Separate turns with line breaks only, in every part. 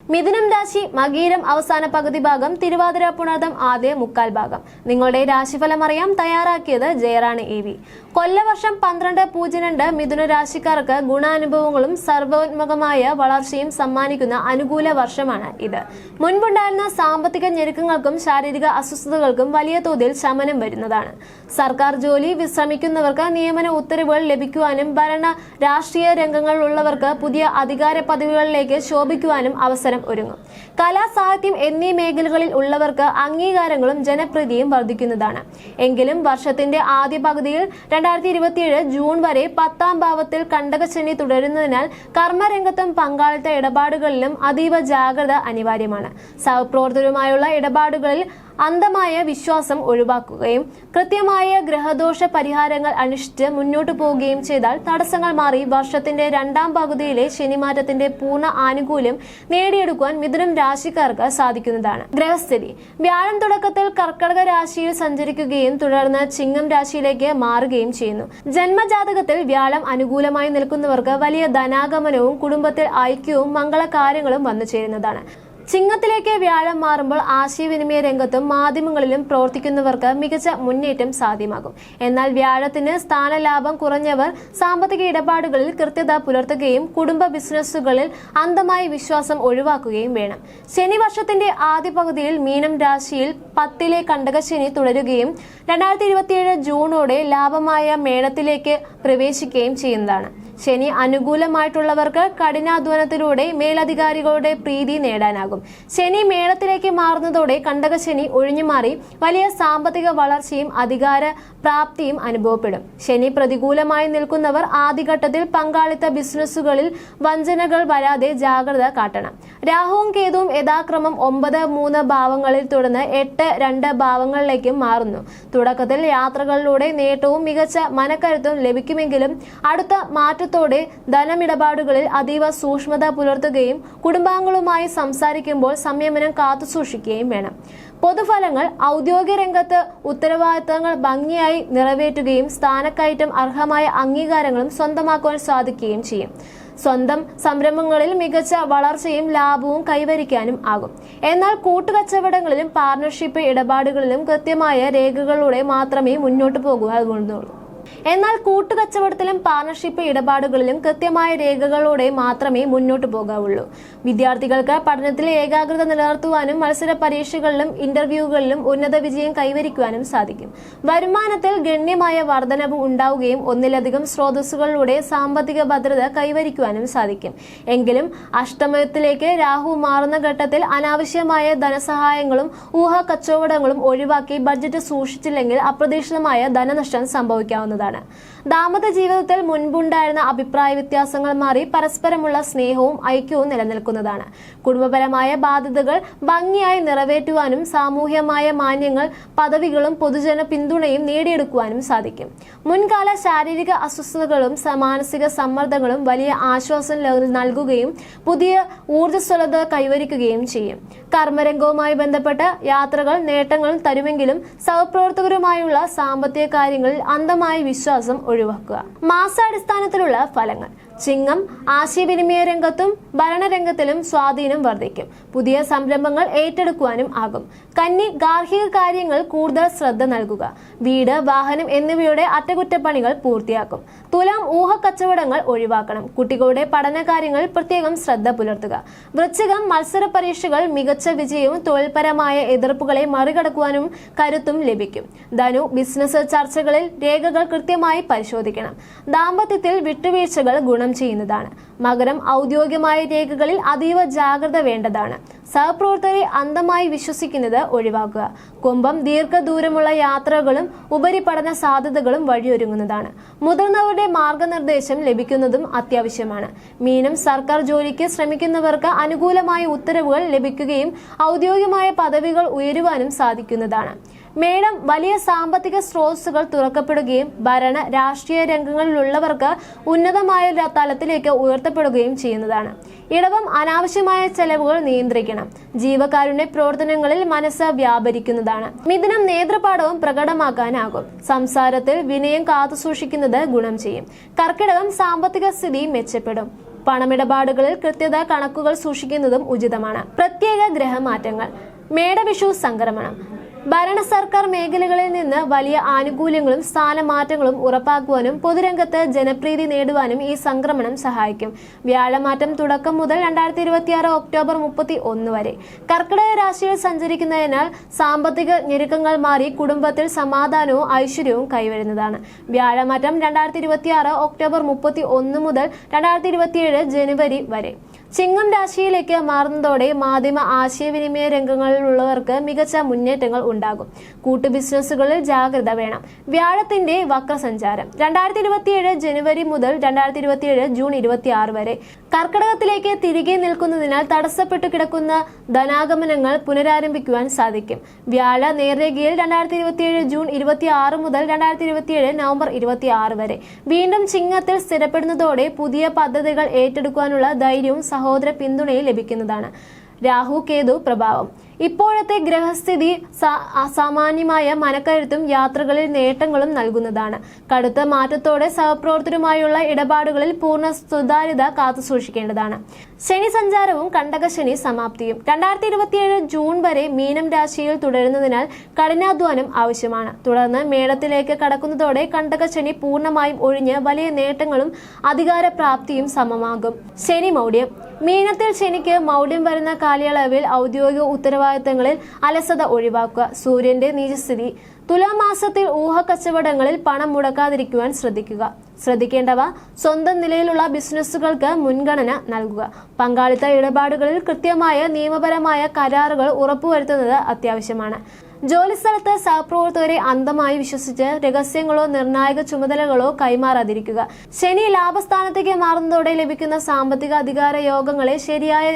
മിഥുനം രാശി മകീരം അവസാന പകുതി ഭാഗം, തിരുവാതിര പുണർദം ആദ്യ മുക്കാൽ ഭാഗം. നിങ്ങളുടെ രാശിഫലം അറിയാം. തയ്യാറാക്കിയത് ജയറാണി EV. കൊല്ലവർഷം 1202 മിഥുന രാശിക്കാർക്ക് ഗുണാനുഭവങ്ങളും സർവോന്മുഖമായ വളർച്ചയും സമ്മാനിക്കുന്ന അനുകൂല വർഷമാണ് ഇത്. മുൻപുണ്ടായിരുന്ന സാമ്പത്തിക ഞെരുക്കങ്ങൾക്കും ശാരീരിക അസ്വസ്ഥതകൾക്കും വലിയ തോതിൽ ശമനം വരുന്നതാണ്. സർക്കാർ ജോലി വിശ്രമിക്കുന്നവർക്ക് നിയമന ഉത്തരവുകൾ ലഭിക്കുവാനും ഭരണ രാഷ്ട്രീയ രംഗങ്ങളിലുള്ളവർക്ക് പുതിയ അധികാര പദവികളിലേക്ക് ശോഭിക്കുവാനും അവസരം ഒരുങ്ങും. കലാ, സാഹിത്യം എന്നീ മേഖലകളിൽ ഉള്ളവർക്ക് അംഗീകാരങ്ങളും ജനപ്രീതിയും വർദ്ധിക്കുന്നതാണ്. എങ്കിലും വർഷത്തിന്റെ ആദ്യ പകുതിയിൽ 2027 ജൂൺ വരെ 10ാം ഭാവത്തിൽ കണ്ടകശനി തുടരുന്നതിനാൽ കർമ്മരംഗത്തും പങ്കാളിത്ത ഇടപാടുകളിലും അതീവ ജാഗ്രത അനിവാര്യമാണ്. സഹപ്രവർത്തകരുമായുള്ള ഇടപാടുകളിൽ അന്ധമായ വിശ്വാസം ഒഴിവാക്കുകയും കൃത്യമായ ഗ്രഹദോഷ പരിഹാരങ്ങൾ അനുഷ്ഠിച്ച് മുന്നോട്ടു പോവുകയും ചെയ്താൽ തടസ്സങ്ങൾ മാറി വർഷത്തിന്റെ 2ാം പകുതിയിലെ ശനിമാറ്റത്തിന്റെ പൂർണ്ണ ആനുകൂല്യം നേടിയെടുക്കുവാൻ മിഥുനം രാശിക്കാർക്ക് സാധിക്കുന്നതാണ്. ഗ്രഹസ്ഥിതി: വ്യാഴം തുടക്കത്തിൽ കർക്കടക രാശിയിൽ സഞ്ചരിക്കുകയും തുടർന്ന് ചിങ്ങം രാശിയിലേക്ക് മാറുകയും ചെയ്യുന്നു. ജന്മജാതകത്തിൽ വ്യാഴം അനുകൂലമായി നിൽക്കുന്നവർക്ക് വലിയ ധനാഗമനവും കുടുംബത്തിൽ ഐക്യവും മംഗളകാര്യങ്ങളും വന്നു ചേരുന്നതാണ്. ചിങ്ങത്തിലേക്ക് വ്യാഴം മാറുമ്പോൾ ആശയവിനിമയ രംഗത്തും മാധ്യമങ്ങളിലും പ്രവർത്തിക്കുന്നവർക്ക് മികച്ച മുന്നേറ്റം സാധ്യമാകും. എന്നാൽ വ്യാഴത്തിന് സ്ഥാനലാഭം കുറഞ്ഞവർ സാമ്പത്തിക ഇടപാടുകളിൽ കൃത്യത പുലർത്തുകയും കുടുംബ ബിസിനസ്സുകളിൽ അന്ധമായ വിശ്വാസം ഒഴിവാക്കുകയും വേണം. ശനി വർഷത്തിന്റെ ആദ്യ പകുതിയിൽ മീനം രാശിയിൽ 10ലെ കണ്ടകശനി തുടരുകയും 2027 ജൂണോടെ ലാഭമായ മേടത്തിലേക്ക് പ്രവേശിക്കുകയും ചെയ്യുന്നതാണ്. ശനി അനുകൂലമായിട്ടുള്ളവർക്ക് കഠിനാധ്വാനത്തിലൂടെ മേലധികാരികളുടെ പ്രീതി നേടാനാകും. ശനി മേടത്തിലേക്ക് മാറുന്നതോടെ കണ്ടകശനി ഒഴിഞ്ഞുമാറി വലിയ സാമ്പത്തിക വളർച്ചയും അധികാര പ്രാപ്തിയും അനുഭവപ്പെടും. ശനി പ്രതികൂലമായി നിൽക്കുന്നവർ ആദ്യഘട്ടത്തിൽ പങ്കാളിത്ത ബിസിനസ്സുകളിൽ വഞ്ചനകൾ വരാതെ ജാഗ്രത കാട്ടണം. രാഹുവും കേതുവും യഥാക്രമം 9, 3 ഭാവങ്ങളിൽ തുടർന്ന് 8, 2 ഭാവങ്ങളിലേക്കും മാറുന്നു. തുടക്കത്തിൽ യാത്രകളിലൂടെ നേട്ടവും മികച്ച മനക്കരുത്തും ലഭിക്കുമെങ്കിലും അടുത്ത മാറ്റത്തോടെ ധനമിടപാടുകളിൽ അതീവ സൂക്ഷ്മത പുലർത്തുകയും കുടുംബാംഗങ്ങളുമായി സംസാരിക്കുമ്പോൾ സംയമനം കാത്തുസൂക്ഷിക്കുകയും വേണം. പൊതുഫലങ്ങൾ: ഔദ്യോഗിക രംഗത്ത് ഉത്തരവാദിത്തങ്ങൾ ഭംഗിയായി നിറവേറ്റുകയും സ്ഥാനക്കയറ്റം അർഹമായ അംഗീകാരങ്ങളും സ്വന്തമാക്കുവാൻ സാധിക്കുകയും ചെയ്യും. സ്വന്തം സംരംഭങ്ങളിൽ മികച്ച വളർച്ചയും ലാഭവും കൈവരിക്കാനും ആകും. എന്നാൽ കൂട്ടുകച്ചവടങ്ങളിലും പാർട്ണർഷിപ്പ് ഇടപാടുകളിലും കൃത്യമായ രേഖകളിലൂടെ മാത്രമേ മുന്നോട്ട് പോകുകയുള്ളൂ. എന്നാൽ കൂട്ടുകച്ചവടത്തിലും പാർട്ണർഷിപ്പ് ഇടപാടുകളിലും കൃത്യമായ രേഖകളോടെ മാത്രമേ മുന്നോട്ട് പോകാവുള്ളൂ. വിദ്യാർത്ഥികൾക്ക് പഠനത്തിൽ ഏകാഗ്രത നിലനിർത്തുവാനും മത്സര പരീക്ഷകളിലും ഇന്റർവ്യൂകളിലും ഉന്നത വിജയം കൈവരിക്കുവാനും സാധിക്കും. വരുമാനത്തിൽ ഗണ്യമായ വർധനവ് ഉണ്ടാവുകയും ഒന്നിലധികം സ്രോതസ്സുകളിലൂടെ സാമ്പത്തിക ഭദ്രത കൈവരിക്കുവാനും സാധിക്കും. എങ്കിലും അഷ്ടമത്തിലേക്ക് രാഹു മാറുന്ന ഘട്ടത്തിൽ അനാവശ്യമായ ധനസഹായങ്ങളും ഊഹ കച്ചവടങ്ങളും ഒഴിവാക്കി ബഡ്ജറ്റ് സൂക്ഷിച്ചില്ലെങ്കിൽ അപ്രതീക്ഷിതമായ ധനനഷ്ടം സംഭവിക്കാവുന്നതാണ്. ദാമ്പത്യ ജീവിതത്തിൽ മുൻപുണ്ടായിരുന്ന അഭിപ്രായ വ്യത്യാസങ്ങൾ മാറി പരസ്പരമുള്ള സ്നേഹവും ഐക്യവും നിലനിൽക്കുന്നതാണ്. കുടുംബപരമായ ബാധ്യതകൾ ഭംഗിയായി നിറവേറ്റുവാനും സാമൂഹ്യമായ മാന്യങ്ങൾ, പദവികളും പൊതുജന പിന്തുണയും നേടിയെടുക്കുവാനും സാധിക്കും. മുൻകാല ശാരീരിക അസ്വസ്ഥതകളും മാനസിക സമ്മർദ്ദങ്ങളും വലിയ ആശ്വാസം നൽകുകയും പുതിയ ഊർജ്ജസ്വലത കൈവരിക്കുകയും ചെയ്യും. കർമ്മരംഗവുമായി ബന്ധപ്പെട്ട യാത്രകൾ നേട്ടങ്ങളും തരുമെങ്കിലും സഹപ്രവർത്തകരുമായുള്ള സാമ്പത്തിക കാര്യങ്ങളിൽ അന്ധമായ വിശ്വാസം ഒഴിവാക്കുക. മാസാടിസ്ഥാനത്തിലുള്ള ഫലങ്ങൾ: ചിങ്ങം ആശയവിനിമയ രംഗത്തും ഭരണരംഗത്തിലും സ്വാധീനം വർദ്ധിക്കും. പുതിയ സംരംഭങ്ങൾ ഏറ്റെടുക്കുവാനും ആകും. കന്നി ഗാർഹിക കാര്യങ്ങൾ കൂടുതൽ ശ്രദ്ധ നൽകുക. വീട്, വാഹനം എന്നിവയുടെ അറ്റകുറ്റപ്പണികൾ പൂർത്തിയാക്കും. തുലാം ഊഹ കച്ചവടങ്ങൾ ഒഴിവാക്കണം. കുട്ടികളുടെ പഠനകാര്യങ്ങളിൽ പ്രത്യേകം ശ്രദ്ധ പുലർത്തുക. വൃശ്ചികം മത്സര പരീക്ഷകൾ മികച്ച വിജയവും തൊഴിൽപരമായ എതിർപ്പുകളെ മറികടക്കുവാനും കരുത്തും ലഭിക്കും. ധനു ബിസിനസ് ചർച്ചകളിൽ രേഖകൾ കൃത്യമായി പരിശോധിക്കണം. ദാമ്പത്യത്തിൽ വിട്ടുവീഴ്ചകൾ ഗുണം ചെയ്യുന്നതാണ്. മകരം ഔദ്യോഗികമായ രേഖകളിൽ അതീവ ജാഗ്രത വേണ്ടതാണ്. സഹപ്രവർത്തകരെ അന്ധമായി വിശ്വസിക്കുന്നത് ഒഴിവാക്കുക. കുംഭം ദീർഘദൂരമുള്ള യാത്രകളും ഉപരിപഠന സാധ്യതകളും വഴിയൊരുങ്ങുന്നതാണ്. മുതിർന്നവരുടെ മാർഗനിർദ്ദേശം ലഭിക്കുന്നതും അത്യാവശ്യമാണ്. മീനം സർക്കാർ ജോലിക്ക് ശ്രമിക്കുന്നവർക്ക് അനുകൂലമായ ഉത്തരവുകൾ ലഭിക്കുകയും ഔദ്യോഗികമായ പദവികൾ ഉയരുവാനും സാധിക്കുന്നതാണ്. മേടം വലിയ സാമ്പത്തിക സ്രോതസ്സുകൾ തുറക്കപ്പെടുകയും ഭരണ രാഷ്ട്രീയ രംഗങ്ങളിലുള്ളവർക്ക് ഉന്നതമായ തലത്തിലേക്ക് ഉയർത്തപ്പെടുകയും ചെയ്യുന്നതാണ്. ഇടവം അനാവശ്യമായ ചെലവുകൾ നിയന്ത്രിക്കണം. ജീവകാരുണ്യ പ്രവർത്തനങ്ങളിൽ മനസ്സ് വ്യാപരിക്കുന്നതാണ്. മിഥുനം നേതൃപാഠവും പ്രകടമാക്കാനാകും. സംസാരത്തിൽ വിനയം കാത്തുസൂക്ഷിക്കുന്നത് ഗുണം ചെയ്യും. കർക്കിടകം സാമ്പത്തിക സ്ഥിതി മെച്ചപ്പെടും. പണമിടപാടുകളിൽ കൃത്യത കണക്കുകൾ സൂക്ഷിക്കുന്നതും ഉചിതമാണ്. പ്രത്യേക ഗ്രഹമാറ്റങ്ങൾ. മേടവിഷു സംക്രമണം. ഭരണ സർക്കാർ മേഖലകളിൽ നിന്ന് വലിയ ആനുകൂല്യങ്ങളും സ്ഥാനമാറ്റങ്ങളും ഉറപ്പാക്കുവാനും പൊതുരംഗത്ത് ജനപ്രീതി നേടുവാനും ഈ സംക്രമണം സഹായിക്കും. വ്യാഴമാറ്റം തുടക്കം മുതൽ 2026 ഒക്ടോബർ 31 വരെ. കർക്കിടക രാശിയിൽ സഞ്ചരിക്കുന്നതിനാൽ സാമ്പത്തിക ഞെരുക്കങ്ങൾ മാറി കുടുംബത്തിൽ സമാധാനവും ഐശ്വര്യവും കൈവരുന്നതാണ്. വ്യാഴമാറ്റം 2026 ഒക്ടോബർ 31 മുതൽ 2027 ജനുവരി വരെ. ചിങ്ങം രാശിയിലേക്ക് മാറുന്നതോടെ മാധ്യമ ആശയവിനിമയ രംഗങ്ങളിലുള്ളവർക്ക് മികച്ച മുന്നേറ്റങ്ങൾ ഉണ്ടാകും. കൂട്ടു ബിസിനസ്സുകളിൽ ജാഗ്രത വേണം. വ്യാഴത്തിന്റെ വക്രസഞ്ചാരം 2027 ജനുവരി മുതൽ 2027 ജൂൺ 26 വരെ. കർക്കിടകത്തിലേക്ക് തിരികെ നിൽക്കുന്നതിനാൽ തടസ്സപ്പെട്ടു കിടക്കുന്ന ധനാഗമനങ്ങൾ പുനരാരംഭിക്കുവാൻ സാധിക്കും. വ്യാഴ നേർരേഖയിൽ 2027 ജൂൺ 26 മുതൽ 2027 നവംബർ 26 വരെ. വീണ്ടും ചിങ്ങത്തിൽ സ്ഥിരപ്പെടുന്നതോടെ പുതിയ പദ്ധതികൾ ഏറ്റെടുക്കാനുള്ള ധൈര്യവും സഹോദര പിന്തുണയും ലഭിക്കുന്നതാണ്. രാഹു കേതു പ്രഭാവം. ഇപ്പോഴത്തെ ഗ്രഹസ്ഥിതി അസാമാന്യമായ മനക്കരുത്തും യാത്രകളിൽ നേട്ടങ്ങളും നൽകുന്നതാണ്. കടുത്ത മാറ്റത്തോടെ സഹപ്രവർത്തകരുമായുള്ള ഇടപാടുകളിൽ പൂർണ്ണ സുതാര്യത കാത്തുസൂക്ഷിക്കേണ്ടതാണ്. ശനി സഞ്ചാരവും കണ്ടകശനി സമാപ്തിയും 2027 ജൂൺ വരെ മീനം രാശിയിൽ തുടരുന്നതിനാൽ കഠിനാധ്വാനം ആവശ്യമാണ്. തുടർന്ന് മേടത്തിലേക്ക് കടക്കുന്നതോടെ കണ്ടകശനി പൂർണ്ണമായും ഒഴിഞ്ഞ് വലിയ നേട്ടങ്ങളും അധികാരപ്രാപ്തിയും സമമാകും. ശനി മൗഢ്യം. മീനത്തിൽ ശനിക്ക് മൗഢ്യം വരുന്ന കാലയളവിൽ ഔദ്യോഗിക ഉത്തരവാദിത്തങ്ങളിൽ അലസത ഒഴിവാക്കുക. സൂര്യന്റെ നീചസ്ഥിതി. തുലാമാസത്തിൽ ഊഹക്കച്ചവടങ്ങളിൽ പണം മുടക്കാതിരിക്കുവാൻ ശ്രദ്ധിക്കുക. ശ്രദ്ധിക്കേണ്ടവ: സ്വന്തം നിലയിലുള്ള ബിസിനസ്സുകൾക്ക് മുൻഗണന നൽകുക. പങ്കാളിത്ത ഇടപാടുകളിൽ കൃത്യമായ നിയമപരമായ കരാറുകൾ ഉറപ്പുവരുത്തുന്നത് അത്യാവശ്യമാണ്. ജോലിസ്ഥലത്ത് സഹപ്രവർത്തകരെ അന്ധമായി വിശ്വസിച്ച് രഹസ്യങ്ങളോ നിർണായക ചുമതലകളോ കൈമാറാതിരിക്കുക. ശനി ലാഭസ്ഥാനത്തേക്ക് മാറുന്നതോടെ ലഭിക്കുന്ന സാമ്പത്തിക അധികാര യോഗങ്ങളെ ശരിയായ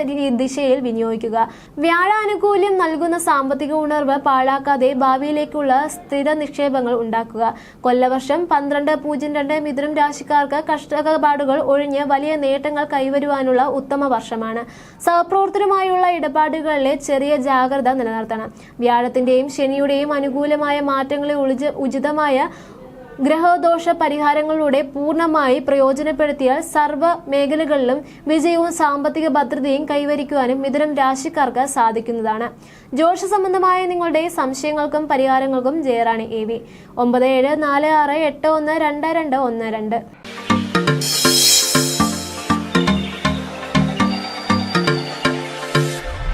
ദിശയിൽ വിനിയോഗിക്കുക. വ്യാഴാനുകൂല്യം നൽകുന്ന സാമ്പത്തിക ഉണർവ് പാഴാക്കാതെ ഭാവിയിലേക്കുള്ള സ്ഥിര നിക്ഷേപങ്ങൾ ഉണ്ടാക്കുക. കൊല്ലവർഷം 1202 മിഥുനം രാശിക്കാർക്ക് കഷ്ടപ്പാടുകൾ ഒഴിഞ്ഞ് വലിയ നേട്ടങ്ങൾ കൈവരുവാനുള്ള ഉത്തമ വർഷമാണ്. സഹപ്രവർത്തകരുമായുള്ള ഇടപാടുകളിലെ ചെറിയ ജാഗ്രത നിലനിർത്തണം. വ്യാഴത്തിന്റെയും ശനിയുടെയും അനുകൂലമായ മാറ്റങ്ങളെ ഉചിതമായ ഗ്രഹദോഷ പരിഹാരങ്ങളിലൂടെ പൂർണ്ണമായി പ്രയോജനപ്പെടുത്തിയാൽ സർവ്വ മേഖലകളിലും വിജയവും സാമ്പത്തിക ഭദ്രതയും കൈവരിക്കുവാനും മിഥുനം രാശിക്കാർക്ക് സാധിക്കുന്നതാണ്. ജ്യോതിഷ സംബന്ധമായ നിങ്ങളുടെ സംശയങ്ങൾക്കും പരിഹാരങ്ങൾക്കും ജയറാണി AV 9746812212.